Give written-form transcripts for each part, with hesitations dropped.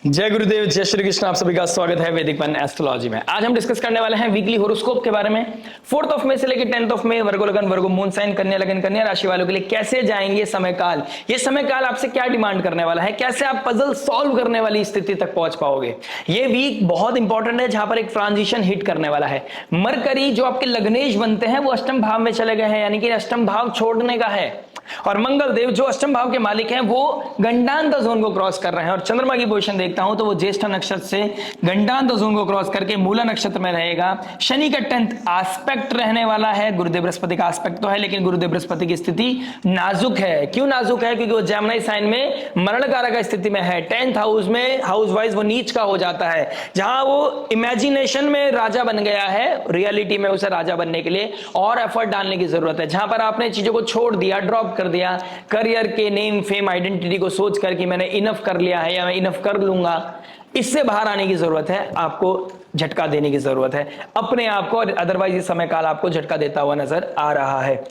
जय गुरुदेव, जय श्री कृष्ण। आप सभी का स्वागत है वैदिक वन एस्ट्रोलॉजी में। आज हम डिस्कस करने वाले हैं वीकली होरोस्कोप के बारे में। 4 मई से लेकर 10 मई वर्गो लगन वर्गो मून साइन कन्या लगन कन्या राशि वालों के लिए कैसे जाएंगे समय काल। ये समय काल आपसे क्या डिमांड करने वाला है, कैसे आप पजल सॉल्व करने वाली स्थिति तक पहुंच पाओगे। ये वीक बहुत इंपॉर्टेंट है जहां पर एक ट्रांजिशन हिट करने वाला है। मरकरी जो आपके लग्नेश बनते हैं वो अष्टम भाव में चले गए हैं, यानी कि अष्टम भाव छोड़ने का है। और मंगल देव जो अष्टम भाव के मालिक हैं वो गंडांत जोन को क्रॉस कर रहे हैं। और चंद्रमा की पोजीशन देखता हूं तो वो ज्येष्ठ नक्षत्र से गंडांत जोन को क्रॉस करके मूला नक्षत्र में रहेगा। शनि का 10th एस्पेक्ट रहने वाला है। गुरुदेव बृहस्पति का एस्पेक्ट तो है, लेकिन गुरुदेव बृहस्पति की स्थिति नाजुक है। क्यों नाजुक है? क्योंकि वो जेमिनी साइन में मरण कारक स्थिति में है। 10th हाउस में हाउस वाइज वो नीच का हो जाता है। जहां वो इमेजिनेशन में राजा बन गया है, रियलिटी में उसे राजा बनने के लिए और एफर्ट डालने की जरूरत है। जहां पर आपने चीजों को छोड़ दिया, ड्रॉप कर दिया, करियर के नेम फेम आइडेंटिटी को सोच कर कि मैंने इनफ कर लिया है या मैं इनफ कर लूंगा, इससे बाहर आने की जरूरत है। आपको झटका देने की जरूरत है अपने आप को, अदरवाइज ये समय काल आपको झटका देता हुआ नजर आ रहा है।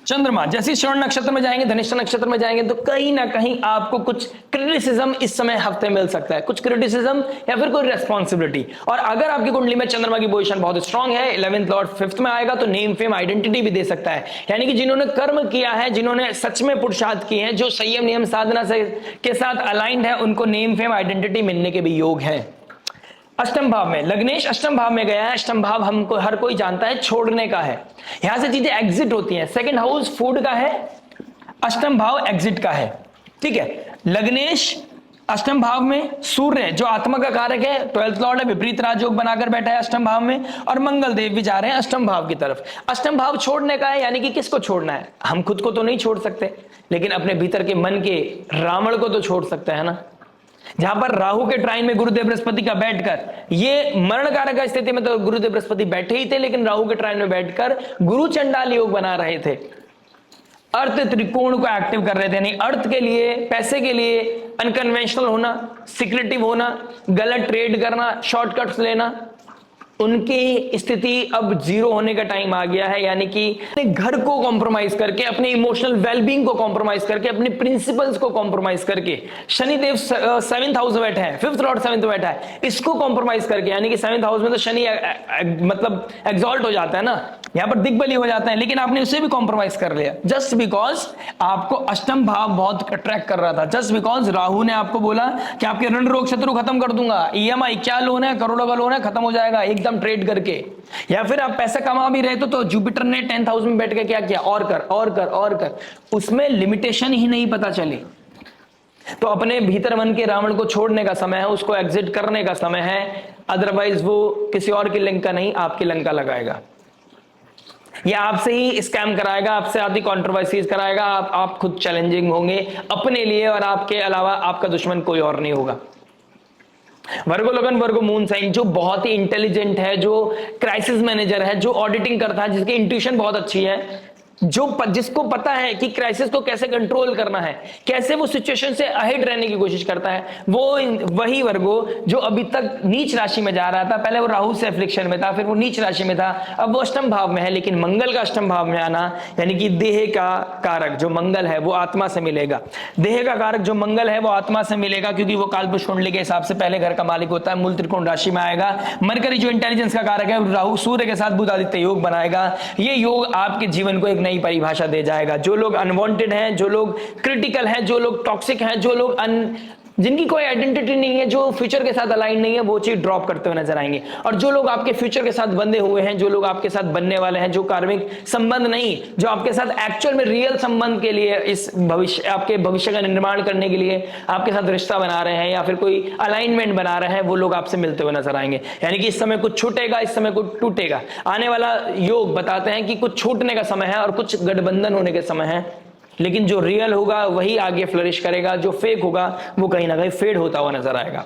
चंद्रमा जैसे श्रवण नक्षत्र में जाएंगे, धनिष्ठ नक्षत्र में जाएंगे तो कहीं ना कहीं आपको कुछ क्रिटिसिज्म इस समय हफ्ते मिल सकता है, कुछ क्रिटिसिज्म या फिर कोई रेस्पॉन्सिबिलिटी। और अगर आपकी कुंडली में चंद्रमा की पोजीशन बहुत स्ट्रांग है, 11th लॉर्ड 5th में आएगा तो नेम फेम आइडेंटिटी भी दे सकता है। यानी कि जिन्होंने कर्म किया है, जिन्होंने सच में पुरुषार्थ किए हैं, जो संयम नियम साधना से के साथ अलाइंड है, उनको नेम फेम आइडेंटिटी मिलने के भी योग है। अष्टम भाव में लग्नेश अष्टम भाव में गया है। अष्टम भाव हमको हर कोई जानता है छोड़ने का है, यहां से चीजें एग्जिट होती हैं। सेकंड हाउस फूड का है, अष्टम भाव एग्जिट का है। ठीक है, लग्नेश अष्टम भाव में सूर्य जो आत्मा का कारक है, 12th लॉर्ड है, विपरीत राजयोग बनाकर बैठा है अष्टम भाव में। और मंगल देव भी जा रहे हैं अष्टम भाव की तरफ। अष्टम भाव छोड़ने का है, यानी कि किसको छोड़ना है? हम खुद को तो नहीं छोड़ सकते, लेकिन अपने भीतर के मन के रावण को तो छोड़ सकते हैं ना। जहां पर राहु के ट्राइन में गुरुदेव बृहस्पति का बैठकर, ये मरण कारक स्थिति में तो गुरुदेव बृहस्पति बैठे ही थे, लेकिन राहु के ट्राइन में बैठकर गुरु चंडाल योग बना रहे थे। अर्थ त्रिकोण को एक्टिव कर रहे थे। यानी अर्थ के लिए, पैसे के लिए अनकन्वेंशनल होना, सिक्रेटिव होना, गलत ट्रेड करना, शॉर्टकट्स लेना, उनकी स्थिति अब जीरो होने का टाइम आ गया है। यानी कि अपने घर को कॉम्प्रोमाइज करके, अपने इमोशनल वेलबींग को कॉम्प्रोमाइज करके, अपने प्रिंसिपल्स को कॉम्प्रोमाइज करके, शनिदेव 7th हाउस में बैठा है, 5th लॉर्ड 7th में बैठा है, इसको कॉम्प्रोमाइज करके, यानी कि 7th हाउस में तो शनि मतलब एग्जॉल्ट हो जाता है ना, यहां पर दिग्बली हो जाता है, लेकिन आपने उसे भी कॉम्प्रोमाइज कर लिया जस्ट बिकॉज आपको अष्टम भाव बहुत अट्रैक्ट कर रहा था। जस्ट बिकॉज राहु ने आपको बोला कि आपके ऋण रोग शत्रु खत्म कर दूंगा, ईएमआई क्या लोन है, करोड़ों का लोन है, खत्म हो जाएगा एकदम ट्रेड करके। या फिर आप पैसा कमा भी रहे तो जुपिटर ने 10th हाउस में बैठ के क्या किया, और कर और कर और कर, उसमें लिमिटेशन ही नहीं पता चली। तो अपने भीतर मन के रावण को छोड़ने का समय है, उसको एग्जिट करने का समय है। अदरवाइज वो किसी और की लंका नहीं, आपकी लंका लगाएगा, या आपसे ही स्कैम कराएगा, आपसे आधी कंट्रोवर्सीज कराएगा। आप खुद चैलेंजिंग होंगे अपने लिए, और आपके अलावा आपका दुश्मन कोई और नहीं होगा। वर्गो लगन वर्गो मून साइन जो बहुत ही इंटेलिजेंट है, जो क्राइसिस मैनेजर है, जो ऑडिटिंग करता है, जिसकी इंट्यूशन बहुत अच्छी है, जिसको पता है कि क्राइसिस को कैसे कंट्रोल करना है, कैसे वो सिचुएशन से अहेड रहने की कोशिश करता है, वो वही वर्गो जो अभी तक नीच राशि में जा रहा था। पहले वो राहु से एफ्लिक्शन में था, फिर वो नीच राशि में था, अब वो अष्टम भाव में है। लेकिन मंगल का अष्टम भाव में आना, यानी कि देह का कारक जो मंगल है वो आत्मा से मिलेगा। देह का कारक जो मंगल है वो आत्मा से मिलेगा, क्योंकि वो कालपुरुष कुंडली के हिसाब से पहले घर का मालिक होता है, मूल त्रिकोण राशि में आएगा। मरकरी जो इंटेलिजेंस का कारक है, राहु सूर्य के साथ बुध आदित्य योग बनाएगा। ये योग आपके जीवन को एक नई परिभाषा दे जाएगा। जो लोग अनवांटेड हैं, जो लोग क्रिटिकल हैं, जो लोग टॉक्सिक हैं, जो लोग जिनकी कोई आइडेंटिटी नहीं है, जो फ्यूचर के साथ अलाइन नहीं है, वो चीज ड्रॉप करते हुए नजर आएंगे। और जो लोग आपके फ्यूचर के साथ बंधे हुए हैं, जो लोग आपके साथ बनने वाले हैं, जो कार्मिक संबंध नहीं, जो आपके साथ एक्चुअल में रियल संबंध के लिए, इस भविष्य आपके भविष्य का निर्माण करने के लिए आपके साथ रिश्ता बना रहे हैं या फिर कोई अलाइनमेंट बना रहे हैं, वो लोग आपसे मिलते हुए नजर आएंगे। यानी कि इस समय कुछ छूटेगा, इस समय कुछ टूटेगा। आने वाला योग बताते हैं कि कुछ छूटने का समय है और कुछ गठबंधन होने के समय है, लेकिन जो रियल होगा वही आगे फ्लरिश करेगा, जो फेक होगा वो कहीं ना कहीं फेड होता हुआ नजर आएगा।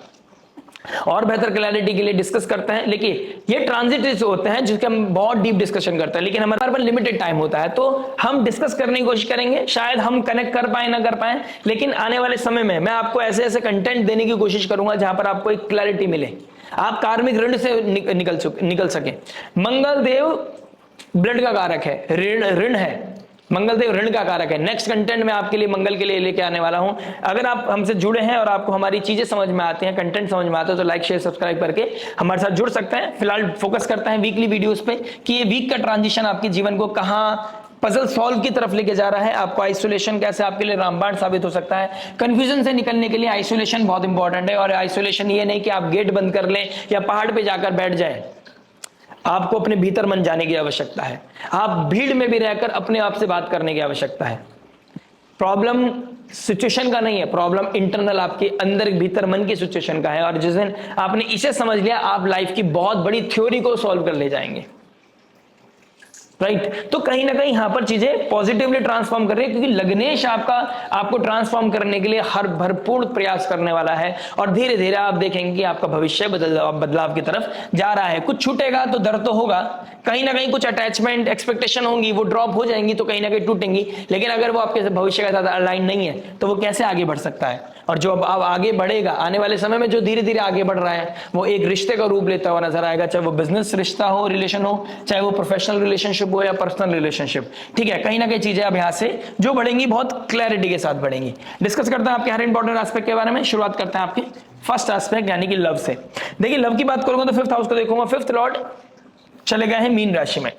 और बेहतर क्लैरिटी के लिए डिस्कस करते हैं। लेकिन ये ट्रांजिट होते हैं जिसके हम बहुत डीप डिस्कशन करते हैं, लेकिन हमारे पास लिमिटेड टाइम होता है, तो हम डिस्कस करने की कोशिश करेंगे। शायद हम कनेक्ट कर पाए ना कर पाए, लेकिन आने वाले समय में मैं आपको ऐसे ऐसे कंटेंट देने की कोशिश करूंगा जहां पर आपको एक क्लैरिटी मिले, आप कार्मिक ऋण से निकल सके। मंगल देव ब्लड का कारक है, ऋण है, मंगलदेव ऋण का कारक है। नेक्स्ट कंटेंट में आपके लिए मंगल के लिए लेके आने वाला हूं। अगर आप हमसे जुड़े हैं और आपको हमारी चीजें समझ में आती हैं, कंटेंट समझ में आता है, तो लाइक शेयर सब्सक्राइब करके हमारे साथ जुड़ सकते हैं। फिलहाल फोकस करते हैं वीकली वीडियोस पे कि ये वीक का ट्रांजिशन आपके जीवन को कहां पजल सॉल्व की तरफ लेके जा रहा है। आपको आइसोलेशन कैसे आपके लिए रामबाण साबित हो सकता है। कंफ्यूजन से निकलने के लिए आइसोलेशन बहुत इंपॉर्टेंट है। और आइसोलेशन ये नहीं कि आप गेट बंद कर लें या पहाड़ पे जाकर बैठ जाएं। आपको अपने भीतर मन जाने की आवश्यकता है। आप भीड़ में भी रहकर अपने आप से बात करने की आवश्यकता है। प्रॉब्लम सिचुएशन का नहीं है, प्रॉब्लम इंटरनल आपके अंदर भीतर मन की सिचुएशन का है। और जिस दिन आपने इसे समझ लिया, आप लाइफ की बहुत बड़ी थ्योरी को सॉल्व कर ले जाएंगे। राइट तो कहीं ना कहीं यहां पर चीजें पॉजिटिवली ट्रांसफॉर्म कर रही है, क्योंकि लग्नेश आपको ट्रांसफॉर्म करने के लिए हर भरपूर प्रयास करने वाला है। और धीरे धीरे आप देखेंगे कि आपका भविष्य बदलाव की तरफ जा रहा है। कुछ छूटेगा तो दर्द तो होगा, कहीं ना कहीं कुछ अटैचमेंट एक्सपेक्टेशन होंगी, वो ड्रॉप हो जाएंगी तो कहीं ना कहीं टूटेंगी। लेकिन अगर वो आपके भविष्य के साथ अलाइन नहीं है तो वो कैसे आगे बढ़ सकता है। और जो अब आगे बढ़ेगा आने वाले समय में, जो धीरे धीरे आगे बढ़ रहा है, वो एक रिश्ते का रूप लेता हुआ नजर आएगा। चाहे वो बिजनेस रिश्ता हो, रिलेशन हो, चाहे वो प्रोफेशनल रिलेशनशिप हो या पर्सनल रिलेशनशिप। ठीक है, कहीं ना कहीं चीजें अब यहां से जो बढ़ेंगी बहुत क्लैरिटी के साथ बढ़ेंगी। डिस्कस करते हैं आपके हर इंपॉर्टेंट एस्पेक्ट के बारे में। शुरुआत करते हैं आपके फर्स्ट एस्पेक्ट यानी कि लव से। देखिए लव की बात करूंगा तो फिफ्थ हाउस को देखूंगा। फिफ्थ लॉर्ड चले गए हैं मीन राशि में।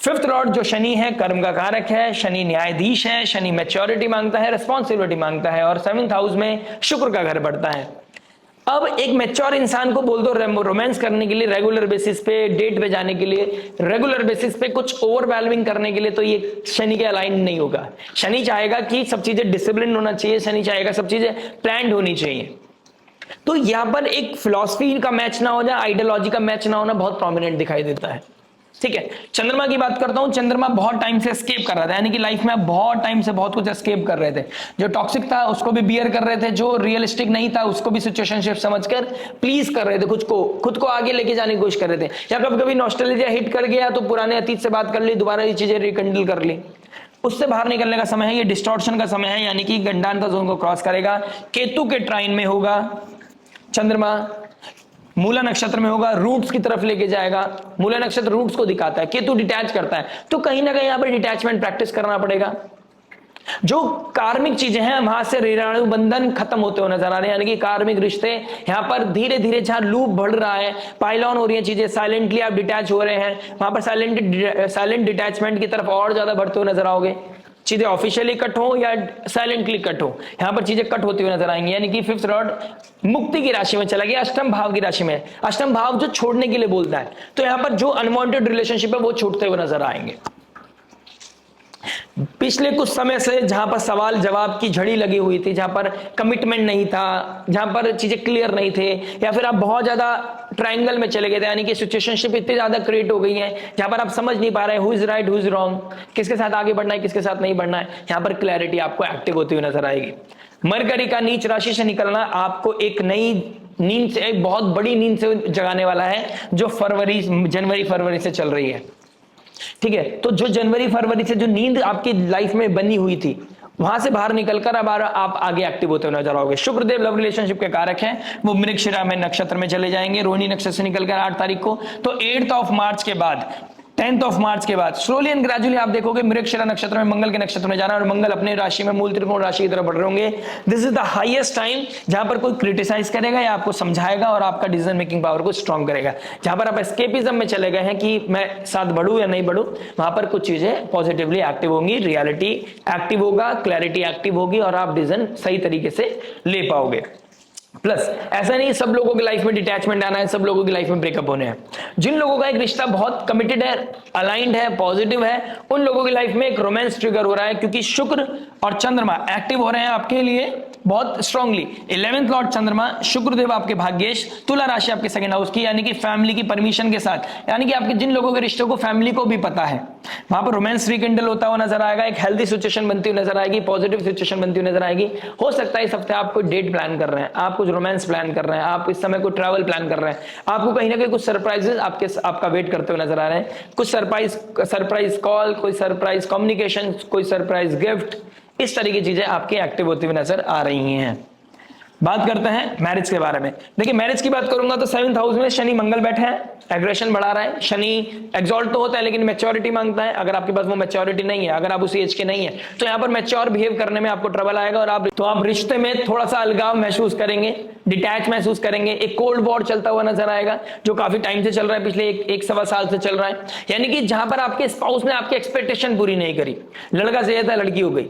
फिफ्थ लॉर्ड जो शनि है, कर्म का कारक है, शनि न्यायाधीश है, शनि मैच्योरिटी मांगता है, रिस्पॉन्सिबिलिटी मांगता है। और सेवंथ हाउस में शुक्र का घर बढ़ता है। अब एक मैच्योर इंसान को बोल दो रोमांस करने के लिए, रेगुलर बेसिस पे डेट पे जाने के लिए, रेगुलर बेसिस पे कुछ ओवरवेलमिंग करने के लिए, तो ये शनि के अलाइन नहीं होगा। शनि चाहेगा कि सब चीजें डिसिप्लिन होना चाहिए, शनि चाहेगा सब चीजें प्लान्ड होनी चाहिए। तो यहां पर एक फिलॉसफी का मैच ना हो जाए, आइडियोलॉजी का मैच ना होना बहुत प्रोमिनेंट दिखाई देता है। ठीक है, चंद्रमा की बात करता हूं। चंद्रमा बहुत टाइम से एस्केप कर रहा था, यानी कि लाइफ में आप बहुत टाइम से बहुत कुछ एस्केप कर रहे थे। जो टॉक्सिक था उसको भी बियर कर रहे थे, जो रियलिस्टिक नहीं था उसको भी सिचुएशनशिप समझकर प्लीज कर रहे थे, खुद को आगे लेके जाने की कोशिश कर रहे थे। या कभी कभी नॉस्टैल्जिया हिट कर गया तो पुराने अतीत से बात कर ली, दोबारा ये चीजें रिकंडल कर ली। उससे बाहर निकलने का समय है, ये डिस्टॉर्शन का समय है, यानी कि गंडान का जोन को क्रॉस करेगा। केतु के ट्राइन में होगा चंद्रमा, मूला नक्षत्र में होगा, रूट्स की तरफ लेके जाएगा। मूला नक्षत्र रूट्स को दिखाता है, केतु डिटैच करता है। तो कहीं ना कहीं यहां पर डिटैचमेंट प्रैक्टिस करना पड़ेगा। जो कार्मिक चीजें हैं वहां से ऋणाणु बंधन खत्म होते हुए नजर आ रहे हैं, यानी कि कार्मिक रिश्ते यहां पर धीरे धीरे जहां लूप बढ़ रहा है, पाइलॉन हो रही है चीजें, साइलेंटली आप डिटैच हो रहे हैं, वहां पर साइलेंट डिटैचमेंट की तरफ और ज्यादा बढ़ते हुए नजर आओगे। चीजें ऑफिशियली कट हो या साइलेंटली कट हो, यहां पर चीजें कट होती हुई नजर आएंगी। यानी कि फिफ्थ लॉर्ड मुक्ति की राशि में चला गया, अष्टम भाव की राशि में। अष्टम भाव जो छोड़ने के लिए बोलता है, तो यहां पर जो अनवांटेड रिलेशनशिप है वो छूटते हुए नजर आएंगे। पिछले कुछ समय से जहां पर सवाल जवाब की झड़ी लगी हुई थी, जहां पर कमिटमेंट नहीं था, जहां पर चीजें क्लियर नहीं थे, या फिर आप बहुत ज्यादा ट्रायंगल में चले गए थे, यानी कि सिचुएशनशिप इतनी ज्यादा क्रिएट हो गई है जहां पर आप समझ नहीं पा रहे who is right who is wrong, किसके साथ आगे बढ़ना है किसके साथ नहीं बढ़ना है। यहां पर क्लैरिटी आपको एक्टिव होती हुई नजर आएगी। मरकरी का नीच राशि से निकलना आपको एक नई नींद से, एक बहुत बड़ी नींद से जगाने वाला है, जो जनवरी फरवरी से चल रही है। ठीक है, तो जो जनवरी फरवरी से जो नींद आपकी लाइफ में बनी हुई थी, वहां से बाहर निकलकर अब आप आगे एक्टिव होते हुए नजर आओगे। शुक्रदेव लव रिलेशनशिप के कारक हैं, वो मृगशिरा में नक्षत्र में चले जाएंगे, रोहिणी नक्षत्र से निकलकर 8 तारीख को। तो 8 ऑफ मार्च के बाद, 10 ऑफ मार्च के बाद स्लोली एंड ग्रेजुअली आप देखोगे मृगशिरा नक्षत्र में मंगल के नक्षत्र में जाना, और मंगल अपने राशि में मूल त्रिकोण राशि की तरफ बढ़ रहे होंगे। This is the highest time जहां पर कोई क्रिटिसाइज करेगा या आपको समझाएगा और आपका डिसीजन मेकिंग पावर को स्ट्रॉन्ग करेगा। जहां पर आप एस्केपिज्म में चले गए हैं कि मैं साथ बढ़ूं या नहीं बढ़ूं, वहां पर कुछ चीजें पॉजिटिवली एक्टिव होंगी, रियलिटी एक्टिव होगा, क्लैरिटी एक्टिव होगी, और आप डिसीजन सही तरीके से ले पाओगे। प्लस ऐसा नहीं सब लोगों की लाइफ में डिटैचमेंट आना है, सब लोगों की लाइफ में ब्रेकअप होने हैं। जिन लोगों का एक रिश्ता बहुत कमिटेड है, अलाइंड है, पॉजिटिव है, उन लोगों की लाइफ में एक रोमांस ट्रिगर हो रहा है, क्योंकि शुक्र और चंद्रमा एक्टिव हो रहे हैं आपके लिए बहुत स्ट्रांगली। 11th लॉर्ड चंद्रमा, शुक्रदेव आपके भाग्येश, तुला राशि आपके सेकंड हाउस की, यानी कि फैमिली की परमिशन के साथ, यानी कि आपके जिन लोगों के रिश्तों को फैमिली को भी पता है, वहां पर रोमांस रिकिंडल होता हुआ नजर आएगा, एक हेल्दी सिचुएशन बनती हुई नजर आएगी, पॉजिटिव सिचुएशन बनती हुई नजर आएगी। हो सकता है इस हफ्ते आप कोई डेट प्लान कर रहे हैं, आप कुछ रोमांस प्लान कर रहे हैं, आप इस समय कोई ट्रैवल प्लान कर रहे हैं, आपको कहीं ना कहीं कुछ सरप्राइजेस आपका वेट करते हुए नजर आ रहे हैं, कुछ सरप्राइज कॉल, कोई सरप्राइज कम्युनिकेशन, कोई सरप्राइज गिफ्ट, इस तरह की चीजें आपकी एक्टिव होती हुई नजर आ रही हैं। बात करते हैं मैरिज के बारे में। देखिए मैरिज की बात करूंगा तो 7th हाउस में शनि मंगल बैठे हैं, एग्रेशन बढ़ा रहा है। शनि एग्जॉल्ट तो होता है लेकिन मैच्योरिटी मांगता है। अगर आपके पास वो मैच्योरिटी नहीं है, अगर आप उस एज के नहीं है, तो यहाँ पर मैच्योर बिहेव करने में आपको ट्रबल आएगा और आप रिश्ते में थोड़ा सा अलगाव महसूस करेंगे, डिटैच महसूस करेंगे। एक कोल्ड वॉर चलता हुआ नजर आएगा जो काफी टाइम से चल रहा है, पिछले एक सवा साल से चल रहा है। यानी कि जहां पर आपके स्पाउस ने आपकी एक्सपेक्टेशन पूरी नहीं करी, लड़का चाहिए था, लड़की हो गई,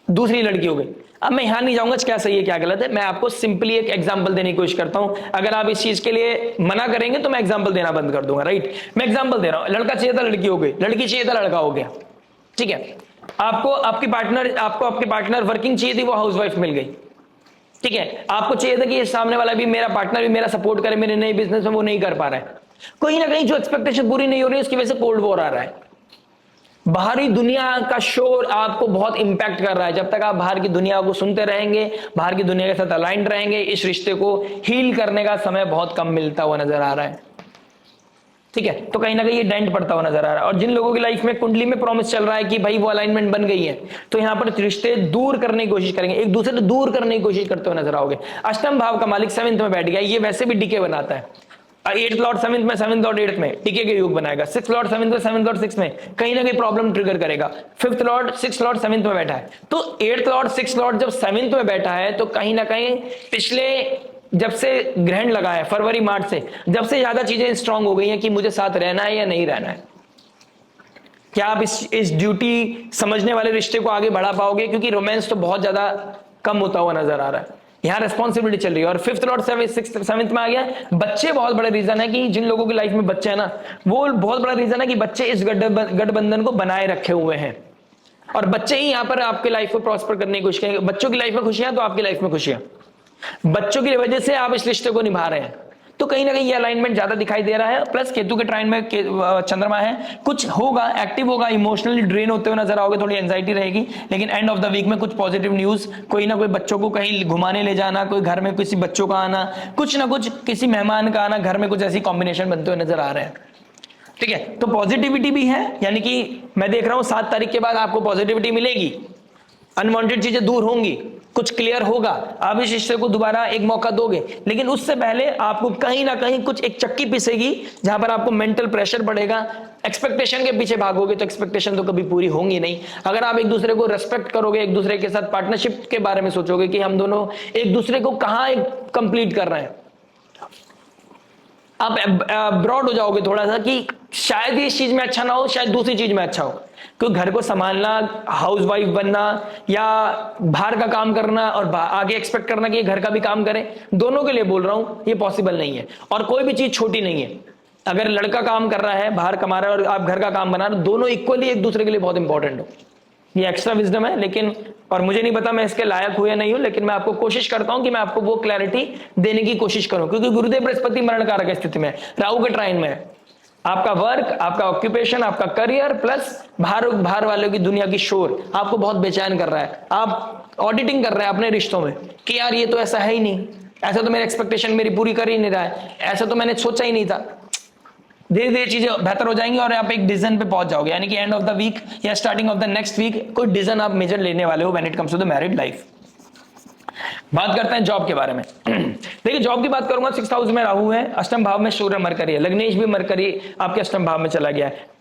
दूसरी लड़की हो गई। अब मैं यहां नहीं जाऊंगा क्या सही है क्या गलत है, मैं आपको सिंपली एक एग्जांपल देने की कोशिश करता हूं। अगर आप इस चीज के लिए मना करेंगे तो मैं एग्जांपल देना बंद कर दूंगा, राइट। मैं एग्जांपल दे रहा हूं, लड़का चाहिए था, लड़की हो गई, लड़की चाहिए था, लड़का हो गया, ठीक है। आपको आपके पार्टनर वर्किंग चाहिए थी, वो हाउसवाइफ मिल गई, ठीक है। आपको चाहिए था कि ये सामने वाला भी, मेरा पार्टनर भी मेरा सपोर्ट करे मेरे नए बिजनेस में, वो नहीं कर पा रहा है। कहीं ना कहीं जो एक्सपेक्टेशन पूरी नहीं हो रही है उसकी वजह से कोल्ड वॉर आ रहा है। बाहरी दुनिया का शोर आपको बहुत इंपैक्ट कर रहा है। जब तक आप बाहर की दुनिया को सुनते रहेंगे, बाहर की दुनिया के साथ अलाइंड रहेंगे, इस रिश्ते को हील करने का समय बहुत कम मिलता हुआ नजर आ रहा है, ठीक है। तो कहीं ना कहीं ये डेंट पड़ता हुआ नजर आ रहा है। और जिन लोगों की लाइफ में कुंडली में प्रॉमिस चल रहा है कि भाई वो अलाइनमेंट बन गई है, तो यहां पर रिश्ते दूर करने की कोशिश करेंगे, एक दूसरे से दूर करने की कोशिश करते हुए नजर आओगे। अष्टम भाव का मालिक 7th में बैठ गया, ये वैसे भी डीके बनाता है। 8th लॉर्ड 7th में, 7th लॉर्ड 8th में टीके के योग बनाएगा। 6th लॉर्ड 7th में, 7th लॉर्ड 6th में कहीं ना कहीं प्रॉब्लम ट्रिगर करेगा। 5th Lord 6th Lord 7th में बैठा है, तो 8th लॉर्ड 6th लॉर्ड जब 7th में बैठा है तो कहीं ना कहीं पिछले जब से ग्रहण लगा है फरवरी मार्च से, जब से ज्यादा चीजें स्ट्रांग हो गई हैं कि मुझे साथ रहना है या नहीं रहना है। क्या आप इस ड्यूटी समझने वाले रिश्ते को आगे बढ़ा पाओगे, क्योंकि रोमांस तो बहुत ज्यादा कम होता हुआ नजर आ रहा है, यहां रेस्पॉन्सिबिलिटी चल रही है। और 5th लॉर्ड 7th में आ गया। बच्चे बहुत बड़ा रीजन है कि जिन लोगों की लाइफ में बच्चे हैं ना, वो बहुत बड़ा रीजन है कि बच्चे इस गठबंधन को बनाए रखे हुए हैं, और बच्चे ही यहां पर आपके लाइफ को प्रॉस्पर करने की कोशिश करेंगे। बच्चों की लाइफ में खुशियां तो आपकी लाइफ में खुशियां, बच्चों की वजह से आप इस रिश्ते को निभा रहे हैं। तो कहीं ना कहीं ये अलाइनमेंट ज्यादा दिखाई दे रहा है। प्लस केतु के ट्राइन में चंद्रमा है, कुछ होगा, एक्टिव होगा, इमोशनली ड्रेन होते हुए नजर आओगे, थोड़ी एंजाइटी रहेगी। लेकिन एंड ऑफ द वीक में कुछ पॉजिटिव न्यूज, कोई ना कोई बच्चों को कहीं घुमाने ले जाना, कोई घर में किसी बच्चों का आना, कुछ ना कुछ किसी मेहमान का आना, घर में कुछ ऐसी कॉम्बिनेशन बनते हुए नजर आ रहे हैं, ठीक है। तो पॉजिटिविटी भी है, यानी कि मैं देख रहा हूं 7 तारीख के बाद आपको पॉजिटिविटी मिलेगी, अनवांटेड चीजें दूर होंगी, कुछ क्लियर होगा, आप इस रिश्ते को दोबारा एक मौका दोगे। लेकिन उससे पहले आपको कहीं ना कहीं कुछ एक चक्की पिसेगी जहां पर आपको मेंटल प्रेशर बढ़ेगा। एक्सपेक्टेशन के पीछे भागोगे तो एक्सपेक्टेशन तो कभी पूरी होंगी नहीं। अगर आप एक दूसरे को रेस्पेक्ट करोगे, एक दूसरे के साथ पार्टनरशिप के बारे में सोचोगे कि हम दोनों एक दूसरे को कहां कंप्लीट कर रहे हैं, आप ब्रॉड हो जाओगे थोड़ा सा कि शायद इस चीज में अच्छा ना हो, शायद दूसरी चीज में अच्छा हो। क्योंकि घर को संभालना, हाउसवाइफ बनना या बाहर का काम करना और आगे एक्सपेक्ट करना कि ये घर का भी काम करे, दोनों के लिए बोल रहा हूं, ये पॉसिबल नहीं है। और कोई भी चीज छोटी नहीं है। अगर लड़का काम कर रहा है, बाहर कमा रहा है, और आप घर का काम बना रहे हो, दोनों इक्वली एक दूसरे के लिए बहुत इंपॉर्टेंट हो। ये एक्स्ट्रा विजडम है, लेकिन और मुझे नहीं पता मैं इसके लायक हूं या नहीं हूं, लेकिन मैं आपको कोशिश करता हूं कि मैं आपको वो क्लैरिटी देने की कोशिश करूं। क्योंकि गुरुदेव बृहस्पति मरण कारक स्थिति में, राहु के ट्राइन में है। आपका वर्क, आपका ऑक्यूपेशन, आपका करियर, प्लस बाहर वालों की दुनिया की शोर आपको बहुत बेचैन कर रहा है। आप ऑडिटिंग कर रहे हैं अपने रिश्तों में कि यार ये तो ऐसा है ही नहीं, ऐसा तो मेरी एक्सपेक्टेशन मेरी पूरी कर ही नहीं रहा है, ऐसा तो मैंने सोचा ही नहीं था। धीरे धीरे चीजें बेहतर हो जाएंगी और आप एक डिसीजन पे पहुंच जाओगे, यानी कि एंड ऑफ द वीक या starting of the next week कोई डिसीजन आप मेजर लेने वाले हो when it comes to the married life. बात करते हैं जॉब के बारे में। देखिए जॉब की बात करूंगा, 6th हाउस में राहु है, अष्टम भाव में सूर्य मरकरी है, लग्नेश भी मरकरी आपके अष्टम भाव में चला गया है।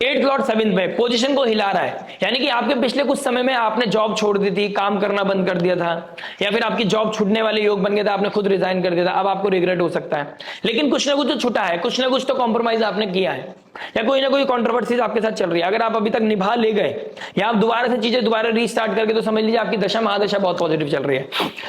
8th लॉर्ड 7th में पोजीशन को हिला रहा है, यानी कि आपके पिछले कुछ समय में आपने जॉब छोड़ दी थी, काम करना बंद कर दिया था, या फिर आपकी जॉब छूटने वाले योग बन गया था, आपने खुद रिजाइन कर दिया था। अब आपको रिग्रेट हो सकता है, लेकिन कुछ ना कुछ तो छूटा है, कुछ ना कुछ तो कॉम्प्रोमाइज आपने किया है, या कोई ना कोई कंट्रोवर्सीज आपके साथ चल रही है। अगर आप अभी तक निभा ले गए या आप दोबारा से चीजें दोबारा रीस्टार्ट करके, तो समझ लीजिए आपकी दशा महादशा बहुत पॉजिटिव चल रही है।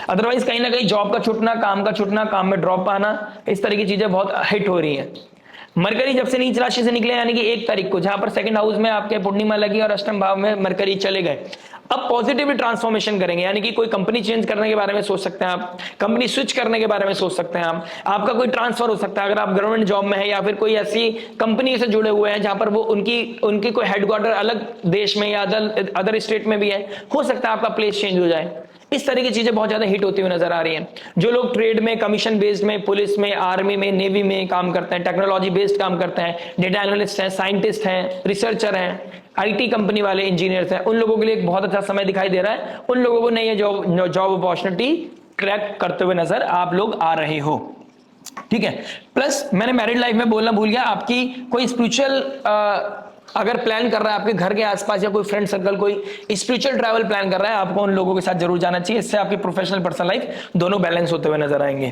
अदरवाइज कहीं ना कहीं जॉब का छूटना, काम का छूटना, काम में ड्रॉप आना, इस तरह की चीजें बहुत हिट हो रही है। मरकरी जब से नीच राशि से निकले, यानी कि 1 तारीख को, जहां पर 2nd हाउस में आपके पूर्णिमा लगी और अष्टम भाव में मरकरी चले गए, अब पॉजिटिवली ट्रांसफॉर्मेशन करेंगे। यानी कि कोई कंपनी चेंज करने के बारे में सोच सकते हैं आप, कंपनी स्विच करने के बारे में सोच सकते हैं आप, आपका कोई ट्रांसफर हो सकता है अगर आप गवर्नमेंट जॉब में है, या फिर कोई ऐसी कंपनी से जुड़े हुए हैं जहां पर वो उनकी कोई हेडक्वार्टर अलग देश में या अदर स्टेट में भी है, हो सकता है आपका प्लेस चेंज हो जाए। इस तरह की चीजें बहुत ज्यादा हिट होती हुई नजर आ रही हैं। जो लोग ट्रेड में, कमीशन बेस्ड में, पुलिस में, आर्मी में, नेवी में काम करते हैं, टेक्नोलॉजी बेस्ड काम करते हैं, डेटा एनालिस्ट हैं, साइंटिस्ट हैं, रिसर्चर हैं, आईटी कंपनी वाले इंजीनियर्स हैं, उन लोगों के लिए एक बहुत अच्छा समय दिखाई दे रहा है। उन लोगों को नई जॉब अपॉर्चुनिटी क्रैक करते हुए नजर आप लोग आ रहे हो। ठीक है, प्लस मैंने मैरिड लाइफ में बोलना भूल गया, आपकी कोई स्पिरिचुअल अगर प्लान कर रहा है आपके घर के आसपास, या कोई फ्रेंड सर्कल कोई स्पिरिचुअल ट्रैवल प्लान कर रहा है, आपको उन लोगों के साथ जरूर जाना चाहिए। इससे आपकी प्रोफेशनल पर्सनल लाइफ दोनों बैलेंस होते हुए नजर आएंगे।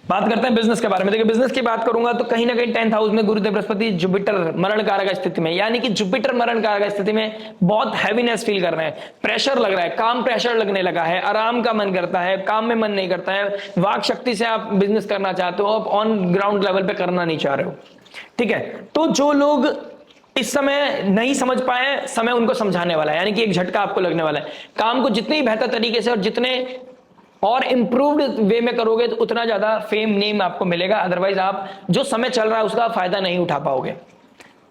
बात करते हैं बिजनेस के बारे में। देखिए, बिजनेस की बात करूंगा तो कहीं ना कहीं 10th हाउस में गुरुदेव बृहस्पति जुपिटर मरण कारक स्थिति में, यानी कि जुपिटर मरण कारक स्थिति में बहुत हैवीनेस फील कर रहे हैं, प्रेशर लग रहा है, काम प्रेशर लगने लगा है, आराम का मन करता है, काम में मन नहीं करता है, वाक शक्ति से आप बिजनेस करना चाहते हो, आप ऑन ग्राउंड लेवल पे करना नहीं चाह रहे हो। ठीक है, तो जो लोग इस समय नहीं समझ पाए, समय उनको समझाने वाला है, यानी कि एक झटका आपको लगने वाला है। काम को जितनी बेहतर तरीके से और जितने और इंप्रूव्ड वे में करोगे तो उतना ज्यादा फेम नेम आपको मिलेगा, अदरवाइज आप जो समय चल रहा है उसका फायदा नहीं उठा पाओगे।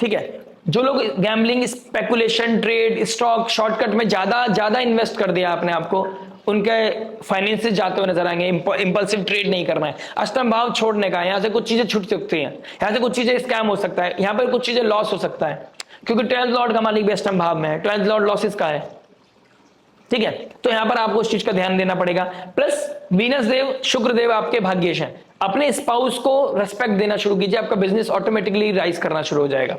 ठीक है, जो लोग gambling, speculation, trade, stock, shortcut में ज्यादा इन्वेस्ट कर दिया आपने आपको, उनके फाइनेंसेस जाते हुए नजर आएंगे। इंपल्सिव ट्रेड नहीं करना है, अष्टम भाव छोड़ने का है, यहां से कुछ चीजें छूट सकती हैं, यहां से कुछ चीजें स्कैम हो सकता है, यहां पर कुछ चीजें लॉस हो सकता है, क्योंकि 12th लॉर्ड का मालिक भी अष्टम भाव में है, 12th लॉर्ड लॉसेस का है। ठीक है, तो यहां पर आपको उस चीज का ध्यान देना पड़ेगा। प्लस वीनस देव, शुक्र देव आपके भाग्येश हैं, अपने स्पाउस को रेस्पेक्ट देना शुरू कीजिए, आपका बिजनेस ऑटोमेटिकली राइज करना शुरू हो जाएगा।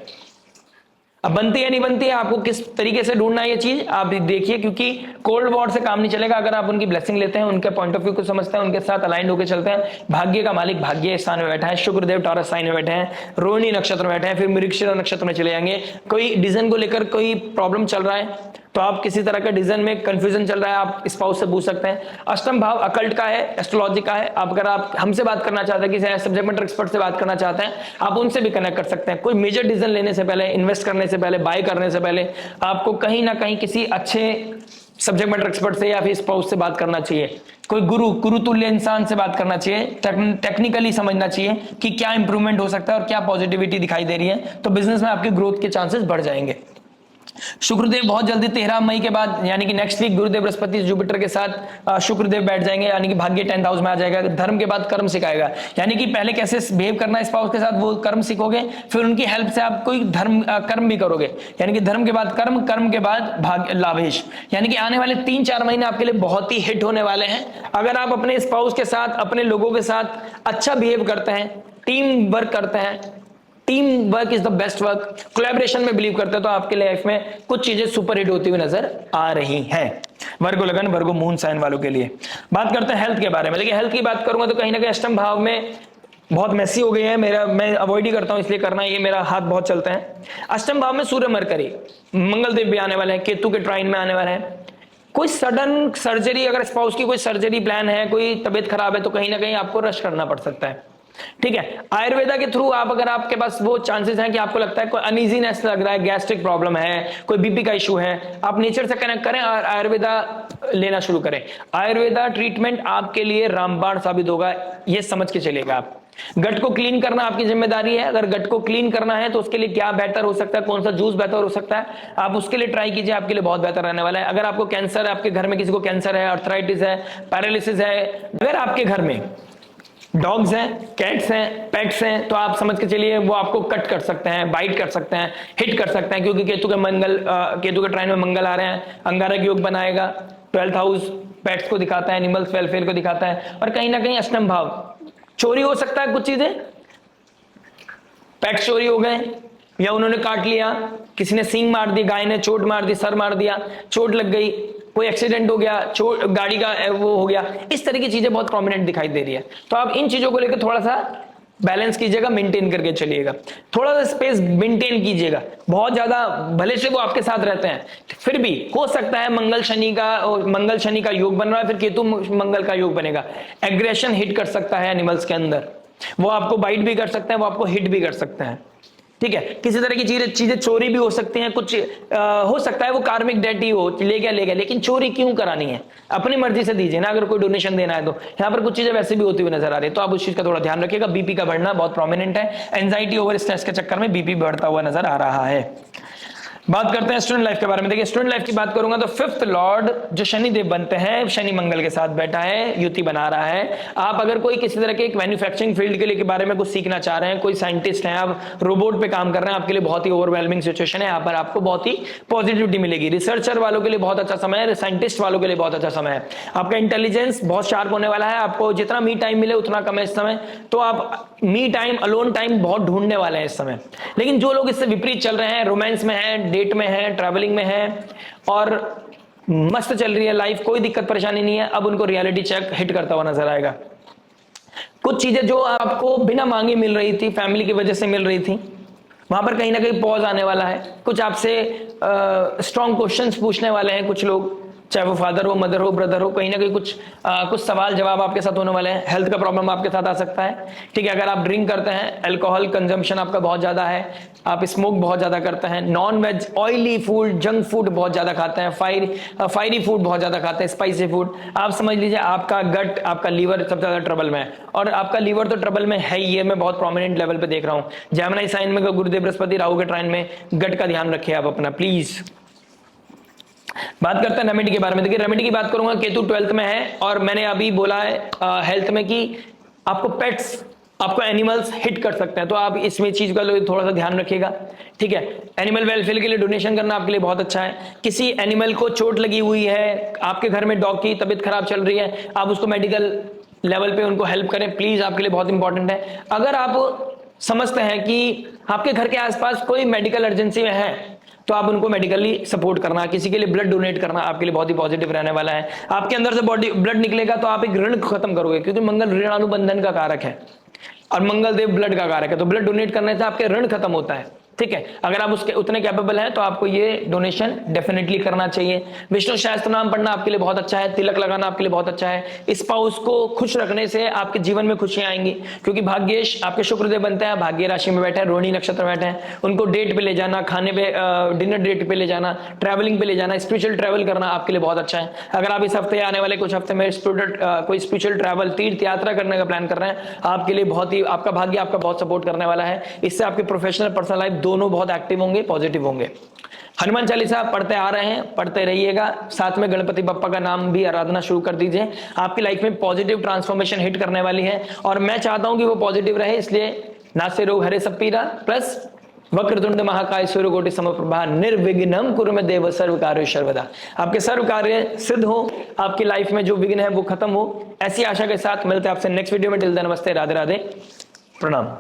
अब बनती है नहीं बनती है, आपको किस तरीके से ढूंढना है ये चीज आप देखिए, क्योंकि कोल्ड वॉर से काम नहीं चलेगा। अगर आप उनकी ब्लेसिंग लेते हैं, उनके पॉइंट ऑफ व्यू को समझते हैं, उनके साथ अलाइंड होकर चलते हैं। भाग्य का मालिक भाग्य स्थान में बैठा है, शुक्रदेव टॉरस साइन में बैठे हैं, रोहिणी नक्षत्र में बैठे हैं, फिर मृगशिरा नक्षत्र में चले जाएंगे। कोई डिसीजन को लेकर कोई प्रॉब्लम चल रहा है, तो आप किसी तरह का डिसीजन में कंफ्यूजन चल रहा है, आप स्पाउस से पूछ सकते हैं। अष्टम भाव अकल्ट का है, एस्ट्रोलॉजी का है। आप अगर आप हमसे बात करना चाहते हैं, किसी सब्जेक्ट मैटर एक्सपर्ट से बात करना चाहते हैं, आप उनसे भी कनेक्ट कर सकते हैं। कोई मेजर डिसीजन लेने से पहले, इन्वेस्ट करने से पहले, बाय करने से पहले आपको कहीं ना कहीं किसी अच्छे सब्जेक्ट मैटर एक्सपर्ट से या फिर स्पाउस से बात करना चाहिए। कोई गुरु तुल्य इंसान से बात करना चाहिए, टेक्निकली समझना चाहिए कि क्या इंप्रूवमेंट हो सकता है और क्या पॉजिटिविटी दिखाई दे रही है, तो बिजनेस में आपके ग्रोथ के चांसेस बढ़ जाएंगे। शुक्रदेव बहुत जल्दी 13 मई के बाद, यानी कि नेक्स्ट वीक, गुरुदेव बृहस्पति जुपिटर के साथ शुक्रदेव बैठ जाएंगे, यानी कि भाग्य 10th हाउस में आ जाएगा। धर्म के बाद कर्म सिखाएगा, यानी कि पहले कैसे बिहेव करना है स्पाउस के साथ वो कर्म सीखोगे, फिर उनकी हेल्प से आप कोई कर्म भी करोगे, यानी कि धर्म के बाद कर्म, कर्म के बाद भाग्य लाभेश। यानी कि आने वाले 3-4 महीने आपके लिए बहुत ही हिट होने वाले हैं। अगर आप अपने स्पाउस के साथ, अपने लोगों के साथ अच्छा बिहेव करते हैं, टीम वर्क करते हैं, team work is the best work, collaboration में बिलीव करते हैं, तो आपके लाइफ में कुछ चीजें सुपर हिट होती हुई नजर आ रही हैं। वर्गो लगन, वर्गो मून साइन वालों के लिए बात करते हैं हेल्थ के बारे में। देखिए, हेल्थ की बात करूंगा तो कहीं ना कहीं अष्टम भाव में बहुत मैसी हो गई है, मैं अवॉइड ही करता हूं, इसलिए करना ये मेरा हाथ बहुत चलते हैं। अष्टम भाव में सूर्य, मरकरी, मंगल देव भी आने वाले हैं, केतु के ट्राइन में आने वाले हैं। कोई सडन सर्जरी, अगर स्पाउस की कोई सर्जरी प्लान है, कोई तबियत खराब है, तो कहीं ना कहीं आपको रश करना पड़ सकता है। ठीक है, आयुर्वेदा के थ्रू आप, अगर आपके पास वो चांसेस हैं कि आपको लगता है कोई अनइजीनेस लग रहा है, गैस्ट्रिक प्रॉब्लम है, कोई बीपी का इशू है, आप नेचर से कनेक्ट करें और आयुर्वेदा लेना शुरू करें। आयुर्वेदा ट्रीटमेंट आपके लिए रामबाण साबित होगा, ये समझ के चलिएगा। आप गट को क्लीन करना आपकी जिम्मेदारी है। अगर गट को क्लीन करना है तो उसके लिए क्या बेहतर हो सकता है, कौन सा जूस बेहतर हो सकता है, आप उसके लिए ट्राई कीजिए, आपके लिए बहुत बेहतर रहने वाला है। अगर आपको कैंसर है, आपके घर में किसी को कैंसर है, अर्थराइटिस है, पैरालिसिस है, अगर आपके घर में डॉग्स हैं, कैट्स हैं, पेट्स हैं, तो आप समझ के चलिए वो आपको कट कर सकते हैं, बाइट कर सकते हैं, हिट कर सकते हैं, क्योंकि केतु के ट्राइन में मंगल आ रहे हैं, अंगारक योग बनाएगा। 12th हाउस पेट्स को दिखाता है, एनिमल्स वेलफेयर को दिखाता है, और कहीं ना कहीं अष्टम भाव, चोरी हो सकता है, कुछ चीजें, पेट्स चोरी हो गए या उन्होंने काट लिया, किसी ने सींग मार दी, गाय ने चोट मार दी, सर मार दिया, चोट लग गई, कोई एक्सीडेंट हो गया, गाड़ी का वो हो गया, इस तरह की चीजें बहुत प्रोमिनेंट दिखाई दे रही है। तो आप इन चीजों को लेकर थोड़ा सा बैलेंस कीजिएगा, मेंटेन करके चलिएगा, थोड़ा सा स्पेस मेंटेन कीजिएगा। बहुत ज्यादा भले से वो आपके साथ रहते हैं, फिर भी हो सकता है मंगल शनि का योग बन रहा है, फिर केतु मंगल का योग बनेगा, एग्रेशन हिट कर सकता है एनिमल्स के अंदर, वो आपको बाइट भी कर सकते हैं, वो आपको हिट भी कर सकते हैं। ठीक है, किसी तरह की चीजें चोरी भी हो सकती हैं, कुछ हो सकता है वो कार्मिक डेट ही हो, ले गया, लेकिन चोरी क्यों करानी है, अपनी मर्जी से दीजिए ना। अगर कोई डोनेशन देना है तो यहाँ पर कुछ चीजें वैसे भी होती हुई नजर आ रही है, तो आप उस चीज का थोड़ा ध्यान रखिएगा। बीपी का बढ़ना बहुत प्रोमिनेंट है, एंजाइटी ओवर स्ट्रेस के चक्कर में बीपी बढ़ता हुआ नजर आ रहा है। बात करते हैं स्टूडेंट लाइफ के बारे में। देखिए स्टूडेंट लाइफ की बात करूंगा तो फिफ्थ लॉर्ड जो शनि देव बनते हैं, शनि मंगल के साथ बैठा है, युति बना रहा है। आप अगर कोई किसी तरह के एक मैन्युफैक्चरिंग फील्ड के लिए के बारे में कुछ सीखना चाह रहे हैं, कोई साइंटिस्ट हैं, आप रोबोट पे काम कर रहे हैं, आपके लिए बहुत ही ओवरवेलमिंग सिचुएशन है, यहाँ पर आपको बहुत ही पॉजिटिविटी मिलेगी। रिसर्चर वालों के लिए बहुत अच्छा समय है, साइंटिस्ट वालों के लिए बहुत अच्छा समय है। आपका इंटेलिजेंस बहुत शार्प होने वाला है, आपको जितना मी टाइम मिले उतना कम है इस समय, तो आप मी टाइम, अलोन टाइम बहुत ढूंढने वाले हैं इस समय। लेकिन जो लोग इससे विपरीत चल रहे हैं, रोमांस में है, डेट में है, ट्रैवलिंग में है और मस्त चल रही है लाइफ, कोई दिक्कत परेशानी नहीं है, अब उनको रियलिटी चेक हिट करता हुआ नजर आएगा। कुछ चीजें जो आपको बिना मांगे मिल रही थी, फैमिली की वजह से मिल रही थी, वहां पर कहीं ना कहीं पॉज आने वाला है। कुछ आपसे स्ट्रॉन्ग क्वेश्चंस पूछने वाले हैं कुछ लोग, चाहे वो फादर हो, मदर हो, ब्रदर हो, कहीं ना कहीं कुछ सवाल जवाब आपके साथ होने वाले हैं। हेल्थ का प्रॉब्लम आपके साथ आ सकता है, ठीक है। अगर आप ड्रिंक करते हैं, अल्कोहल कंजम्पशन आपका बहुत ज्यादा है, आप स्मोक बहुत ज्यादा करते हैं, non veg oily food, junk food बहुत ज्यादा खाते हैं, फायरी फूड बहुत ज्यादा खाते हैं, स्पाइसी फूड, आप समझ लीजिए आपका गट, आपका लीवर सबसे ज्यादा ट्रबल में है। और आपका लीवर तो ट्रबल में है ही, ये मैं बहुत प्रोमिनेंट लेवल पे देख रहा हूं। जेमिनी साइन में गुरुदेव बृहस्पति राहु के ट्राइन में, गट का ध्यान रखिए आप अपना प्लीज। बात करते हैं रेमेडी के बारे में। देखिए रेमेडी की बात करूंगा, केतु 12th में है और मैंने अभी बोला है हेल्थ में कि आपको पेट्स, आपको एनिमल्स हिट कर सकते हैं, तो आप इसमें चीज का थोड़ा सा ध्यान रखिएगा, ठीक है। एनिमल वेलफेयर के लिए डोनेशन करना आपके लिए बहुत अच्छा है। किसी एनिमल को चोट लगी हुई है, आपके घर में डॉग की तबीयत खराब चल रही है, आप उसको मेडिकल लेवल पे उनको हेल्प करें प्लीज, आपके लिए बहुत इंपॉर्टेंट है। अगर आप समझते हैं कि आपके घर के आसपास कोई मेडिकल अर्जेंसी में है तो आप उनको मेडिकली सपोर्ट करना, किसी के लिए ब्लड डोनेट करना आपके लिए बहुत ही पॉजिटिव रहने वाला है। आपके अंदर से बॉडी ब्लड निकलेगा तो आप एक ऋण खत्म करोगे, क्योंकि मंगल ऋणानुबंधन का कारक है और मंगल देव ब्लड का कारक है, तो ब्लड डोनेट करने से आपके ऋण खत्म होता है, ठीक है। अगर आप उसके उतने कैपेबल हैं तो आपको ये डोनेशन डेफिनेटली करना चाहिए। विष्णु सहस्त्र नाम पढ़ना आपके लिए बहुत अच्छा है, तिलक लगाना आपके लिए बहुत अच्छा है। स्पाउस को खुश रखने से आपके जीवन में खुशियां आएंगी, क्योंकि भाग्येश आपके शुक्रदेव बनते हैं, भाग्य राशि में बैठे हैं, रोहिणी नक्षत्र में बैठे हैं, उनको डेट पे ले जाना, खाने पे डिनर डेट पे ले जाना, ट्रैवलिंग पे ले जाना, स्पिरिचुअल ट्रैवल करना आपके लिए बहुत अच्छा है। अगर आप इस हफ्ते आने वाले कुछ हफ्ते में कोई स्पिरिचुअल ट्रैवल, तीर्थ यात्रा करने का प्लान कर रहे हैं, आपके लिए बहुत ही, आपका भाग्य आपका बहुत सपोर्ट करने वाला है। इससे आपकी प्रोफेशनल पर्सनल लाइफ दोनों बहुत एक्टिव होंगे, पॉजिटिव होंगे। हनुमान चालीसा पढ़ते आ रहे हैं, पढ़ते रहिएगा, साथ में गणपति बप्पा का नाम भी आराधना शुरू कर दीजिए। आपकी लाइफ में पॉजिटिव ट्रांसफॉर्मेशन हिट करने वाली है और मैं चाहता हूं कि वो पॉजिटिव रहे, इसलिए नासे रोग हरे सब पीरा प्लस वक्रतुंड महाकाय सूर्यकोटि समप्रभा निर्विघ्नं कुरु मे देव सर्व कार्य सर्वदा। आपके सर्व कार्य सिद्ध हो, आपकी लाइफ में जो विघ्न है वो खत्म हो, ऐसी आशा के साथ मिलते हैं आपसे नेक्स्ट वीडियो में। टिल देन नमस्ते, राधे राधे, प्रणाम।